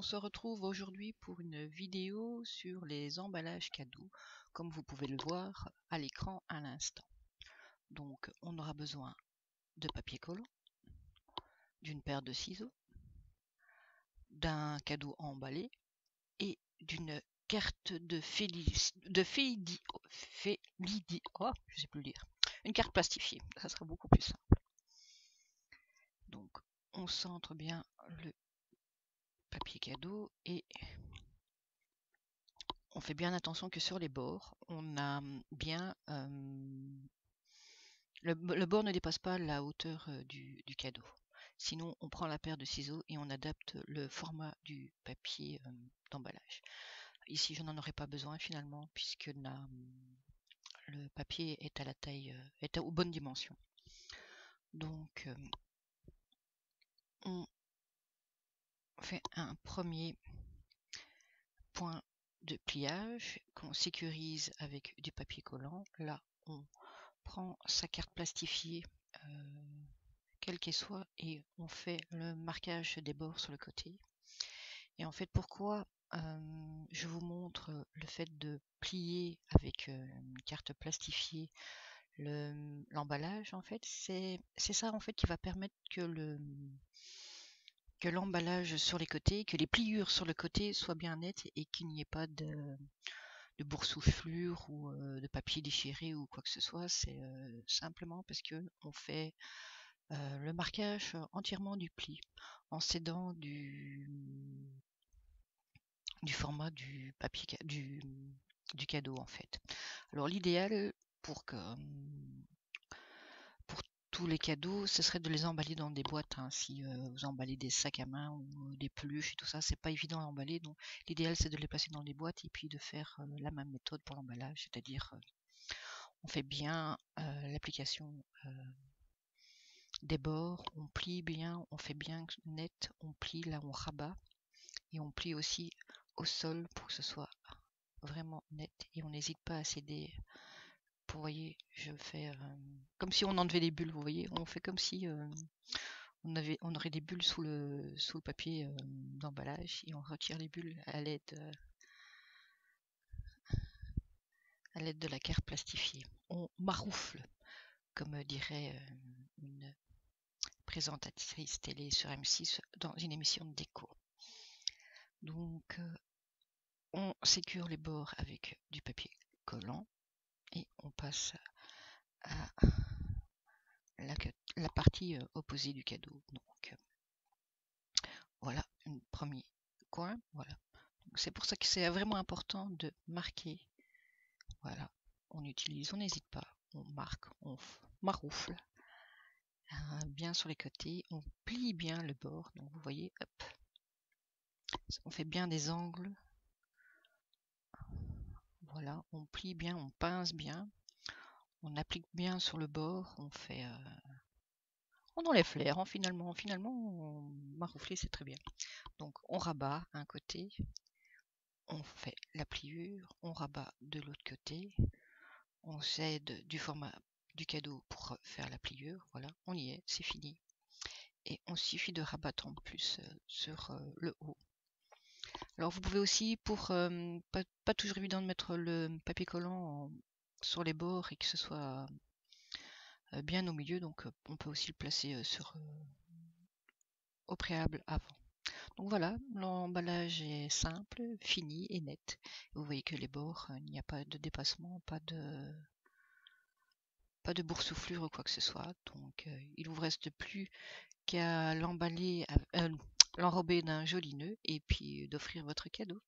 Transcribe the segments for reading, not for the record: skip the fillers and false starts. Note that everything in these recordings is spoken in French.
se retrouve aujourd'hui pour une vidéo sur les emballages cadeaux, comme vous pouvez le voir à l'écran à l'instant. Donc on aura besoin de papier collant, d'une paire de ciseaux, d'un cadeau emballé et d'une carte de je sais plus le dire. Une carte plastifiée, ça sera beaucoup plus simple. Donc on centre bien le papier cadeau et on fait bien attention que sur les bords, on a bien le bord ne dépasse pas la hauteur du cadeau. Sinon, on prend la paire de ciseaux et on adapte le format du papier d'emballage. Ici, je n'en aurai pas besoin finalement, puisque le papier est à la taille, est aux bonnes dimensions. Donc, on fait un premier point de pliage qu'on sécurise avec du papier collant. Là, on prend sa carte plastifiée, quelle qu'elle soit, et on fait le marquage des bords sur le côté. Et en fait, pourquoi je vous montre le fait de plier avec une carte plastifiée l'emballage, en fait, c'est ça en fait qui va permettre que l'emballage sur les côtés, que les pliures sur le côté soient bien nettes et qu'il n'y ait pas de boursouflure ou de papier déchiré ou quoi que ce soit. C'est simplement parce que on fait le marquage entièrement du pli en s'aidant du format du papier du cadeau en fait. Alors l'idéal pour tous les cadeaux, ce serait de les emballer dans des boîtes. Si vous emballez des sacs à main ou des peluches et tout ça, c'est pas évident à emballer. Donc l'idéal c'est de les placer dans des boîtes et puis de faire la même méthode pour l'emballage, c'est-à-dire on fait bien l'application des bords, on plie bien, on fait bien net, on plie là, on rabat et on plie aussi au sol pour que ce soit vraiment net et on n'hésite pas à céder. Vous voyez, je fais comme si on enlevait des bulles, vous voyez, on fait comme si on aurait des bulles sous le papier d'emballage et on retire les bulles à l'aide de la carte plastifiée. On maroufle, comme dirait une présentatrice télé sur M6 dans une émission de déco. Donc on sécure les bords avec du papier collant et on passe à la partie opposée du cadeau. Donc voilà un premier coin. Voilà. C'est pour ça que c'est vraiment important de marquer. Voilà, on n'hésite pas, on marque, on maroufle bien sur les côtés, on plie bien le bord. Donc vous voyez, hop, on fait bien des angles. Voilà, on plie bien, on pince bien, on applique bien sur le bord, on fait on enlève l'air, finalement maroufler c'est très bien. Donc on rabat un côté, on fait la pliure, on rabat de l'autre côté, on s'aide du format du cadeau pour faire la pliure. Voilà, on y est, c'est fini. Et on suffit de rabattre en plus sur le haut. Alors vous pouvez aussi, pour pas toujours évident de mettre le papier collant sur les bords et que ce soit bien au milieu, donc on peut aussi le placer au préalable avant. Donc voilà, l'emballage est simple, fini et net. Vous voyez que les bords, il n'y a pas de dépassement, pas de boursouflure ou quoi que ce soit. Donc il vous reste plus qu'à l'emballer, l'enrober d'un joli nœud et puis d'offrir votre cadeau.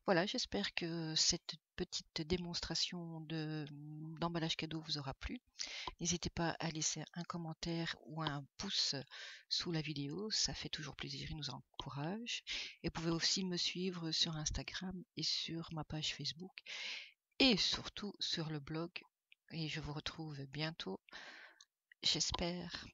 Voilà, j'espère que cette petite démonstration d'emballage cadeau vous aura plu. N'hésitez pas à laisser un commentaire ou un pouce sous la vidéo, ça fait toujours plaisir, il nous encourage. Et vous pouvez aussi me suivre sur Instagram et sur ma page Facebook et surtout sur le blog. Et je vous retrouve bientôt, j'espère.